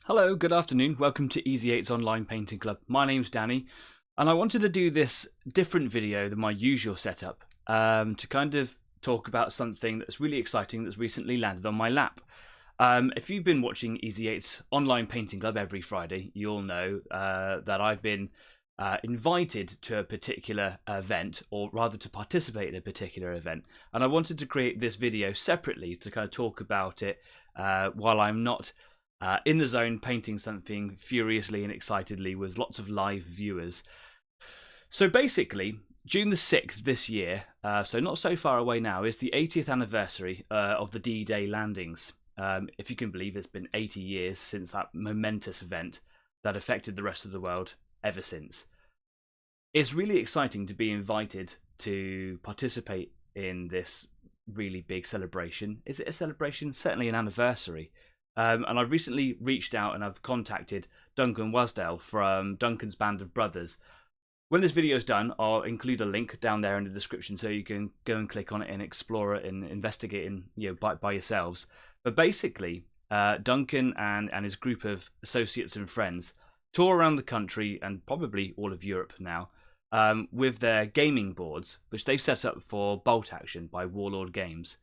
Hello, good afternoon. Welcome to Easy 8's Online Painting Club. My name's Danny, and I wanted to do this different video than my usual setup to kind of talk about something that's really exciting that's recently landed on my lap. If you've been watching Easy 8's Online Painting Club every Friday, you'll know that I've been invited to a particular event, or rather to participate in a particular event, and I wanted to create this video separately to kind of talk about it while I'm not in the zone painting something furiously and excitedly with lots of live viewers. So basically, June the 6th this year, so not so far away now, is the 80th anniversary of the D-Day landings. If you can believe, it's been 80 years since that momentous event that affected the rest of the world ever since. It's really exciting to be invited to participate in this really big celebration. Is it a celebration? Certainly an anniversary. And I've recently reached out and I've contacted Duncan from Duncan's band of brothers. When this video is done, I'll include a link down there in the description so you can go and click on it and explore it and investigate by yourselves. But basically, Duncan and his group of associates and friends tour around the country and probably all of Europe now with their gaming boards, which they've set up for Bolt Action by Overlord Games.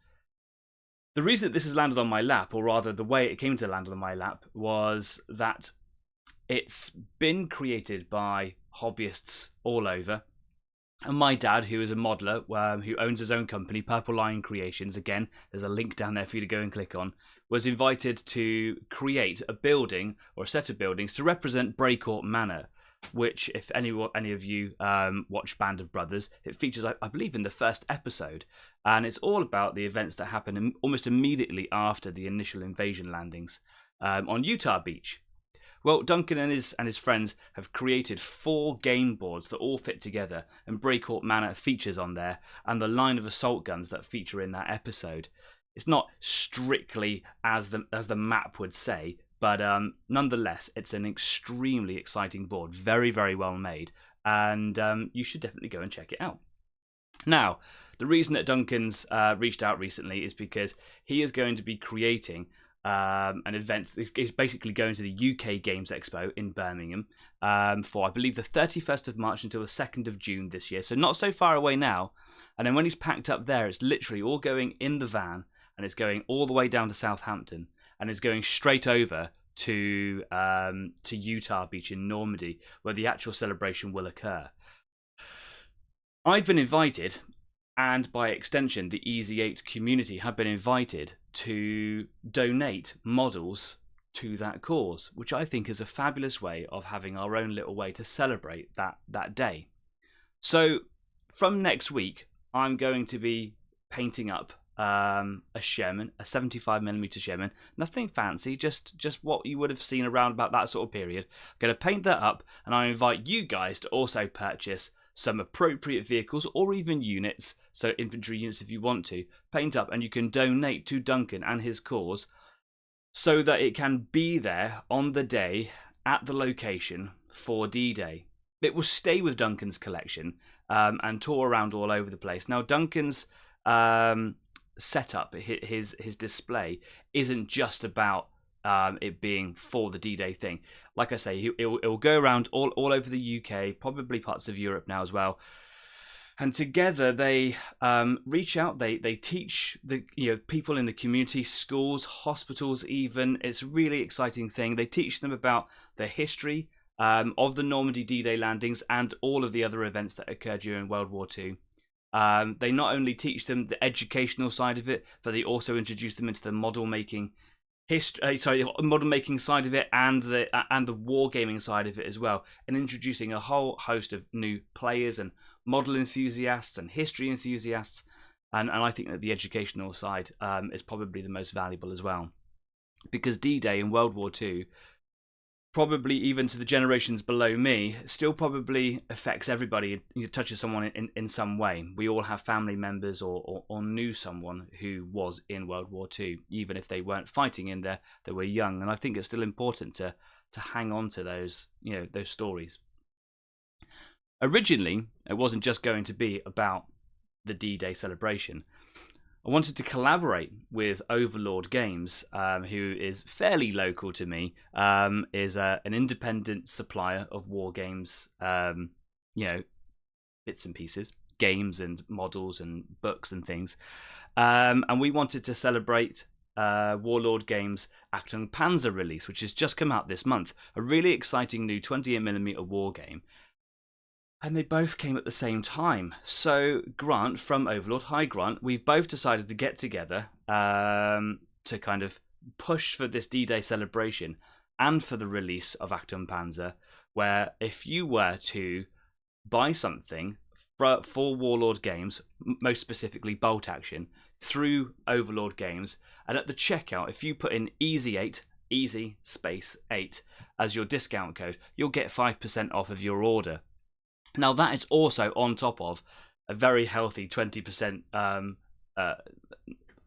The reason that this has landed on my lap, or rather the way it came to land on my lap, was that it's been created by hobbyists all over. And my dad, who is a modeler, who owns his own company, Purple Lion Creations, again, there's a link down there for you to go and click on, was invited to create a building, or a set of buildings, to represent Breacourt Manor, which, if any of you watch Band of Brothers, it features, I believe, in the first episode, and it's all about the events that happen almost immediately after the initial invasion landings on Utah Beach. Well, Duncan and his friends have created 4 game boards that all fit together, and Breacourt Manor features on there, and the line of assault guns that feature in that episode. It's not strictly as the map would say, but nonetheless, it's an extremely exciting board, very, very well made, and you should definitely go and check it out. Now, the reason that Duncan's reached out recently is because he is going to be creating an event. He's basically going to the UK Games Expo in Birmingham for, I believe, the 31st of March until the 2nd of June this year, so not so far away now. And then when he's packed up there, it's literally all going in the van, and it's going all the way down to Southampton, and it's going straight over to Utah Beach in Normandy, where the actual celebration will occur. I've been invited, and by extension, the Easy 8 community have been invited to donate models to that cause, which I think is a fabulous way of having our own little way to celebrate that day. So from next week, I'm going to be painting up a Sherman, a 75mm Sherman, nothing fancy, just what you would have seen around about that sort of period. I'm going to paint that up, and I invite you guys to also purchase some appropriate vehicles or even units, so infantry units if you want to, paint up, and you can donate to Duncan and his cause so that it can be there on the day at the location for D-Day. It will stay with Duncan's collection and tour around all over the place. Now, Duncan's setup, his display, isn't just about it being for the D-Day thing. Like I say, it will go around all over the UK, probably parts of Europe now as well. And together they reach out. They teach the people in the community, schools, hospitals, even. It's a really exciting thing. They teach them about the history of the Normandy D-Day landings and all of the other events that occurred during World War II. They not only teach them the educational side of it, but they also introduce them into the model making side of it, and the wargaming side of it as well, and introducing a whole host of new players and model enthusiasts and history enthusiasts, and I think that the educational side is probably the most valuable as well, because D-Day in World War II, probably even to the generations below me, still probably affects everybody. It touches someone in some way. We all have family members or knew someone who was in World War II, even if they weren't fighting in there, they were young. And I think it's still important to hang on to those stories. Originally, it wasn't just going to be about the D-Day celebration. I wanted to collaborate with Overlord Games, who is fairly local to me, is an independent supplier of war games, you know, bits and pieces, games and models and books and things. And we wanted to celebrate Warlord Games' Achtung Panzer release, which has just come out this month. A really exciting new 28mm war game. And they both came at the same time. So Grant from Overlord, hi Grant, we've both decided to get together to kind of push for this D-Day celebration and for the release of Achtung Panzer, where if you were to buy something for Warlord Games, most specifically Bolt Action, through Overlord Games, and at the checkout, if you put in easy8, easy space 8 as your discount code, you'll get 5% off of your order. Now that is also on top of a very healthy 20%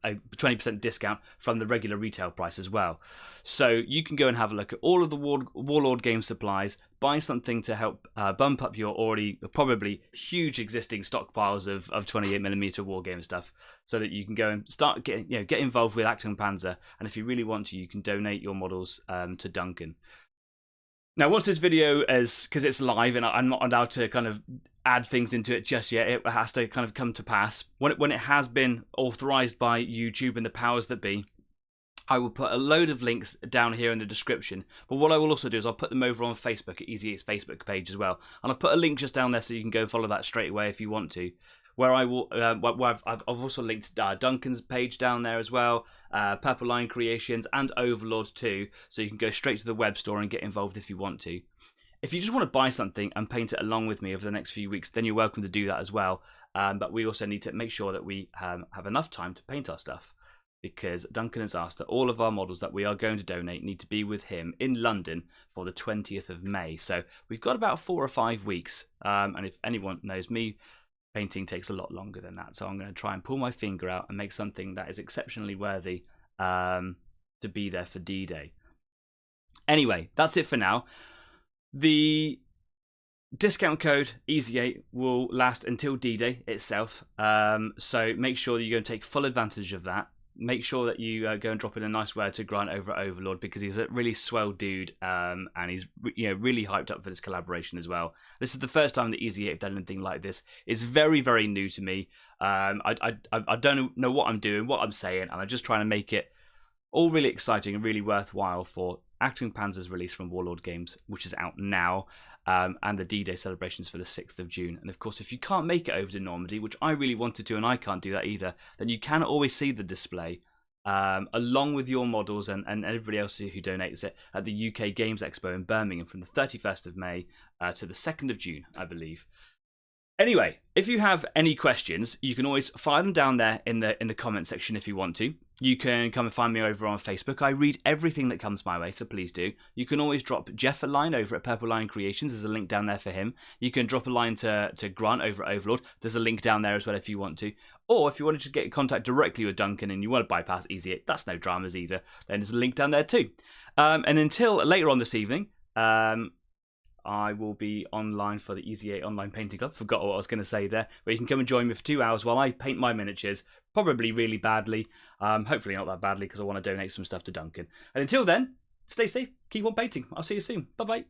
a 20% discount from the regular retail price as well. So you can go and have a look at all of the Warlord game supplies, buy something to help bump up your already probably huge existing stockpiles of 28mm wargame stuff, so that you can go and start getting, get involved with Achtung Panzer, and if you really want to, you can donate your models to Duncan. Now, once this video is, because it's live and I'm not allowed to kind of add things into it just yet, it has to kind of come to pass. When it has been authorized by YouTube and the powers that be, I will put a load of links down here in the description. But what I will also do is I'll put them over on Facebook at Easy8's Facebook page as well. And I've put a link just down there so you can go follow that straight away if you want to. Where I will, I've also linked Duncan's page down there as well, Purple Line Creations and Overlord 2, so you can go straight to the web store and get involved if you want to. If you just want to buy something and paint it along with me over the next few weeks, then you're welcome to do that as well. But we also need to make sure that we have enough time to paint our stuff, because Duncan has asked that all of our models that we are going to donate need to be with him in London for the 20th of May. So we've got about 4 or 5 weeks, and if anyone knows me, painting takes a lot longer than that, so I'm going to try and pull my finger out and make something that is exceptionally worthy to be there for D-Day. Anyway, that's it for now. The discount code Easy8 will last until D-Day itself, so make sure that you go and take full advantage of that. Make sure that you go and drop in a nice word to Grant over at Overlord, because he's a really swell dude, and he's really hyped up for this collaboration as well. This is the first time that Easy8 have done anything like this. It's very, very new to me. I don't know what I'm doing, what I'm saying, and I'm just trying to make it all really exciting and really worthwhile for Achtung Panzer's release from Warlord Games, which is out now, and the D-Day celebrations for the 6th of June. And of course, if you can't make it over to Normandy, which I really wanted to and I can't do that either, then you can always see the display along with your models and everybody else who donates it at the UK Games Expo in Birmingham from the 31st of May to the 2nd of June, I believe. Anyway, if you have any questions, you can always fire them down there in the comment section if you want to. You can come and find me over on Facebook. I read everything that comes my way, so please do. You can always drop Geoff a line over at Purple Line Creations. There's a link down there for him. You can drop a line to Grant over at Overlord. There's a link down there as well if you want to. Or if you want to just get in contact directly with Duncan and you want to bypass Easy8, that's no dramas either. Then there's a link down there too. And until later on this evening, I will be online for the Easy8 Online Painting Club. Forgot what I was going to say there. Where you can come and join me for 2 hours while I paint my miniatures. Probably really badly. Hopefully not that badly, because I want to donate some stuff to Duncan. And until then, stay safe. Keep on painting. I'll see you soon. Bye-bye.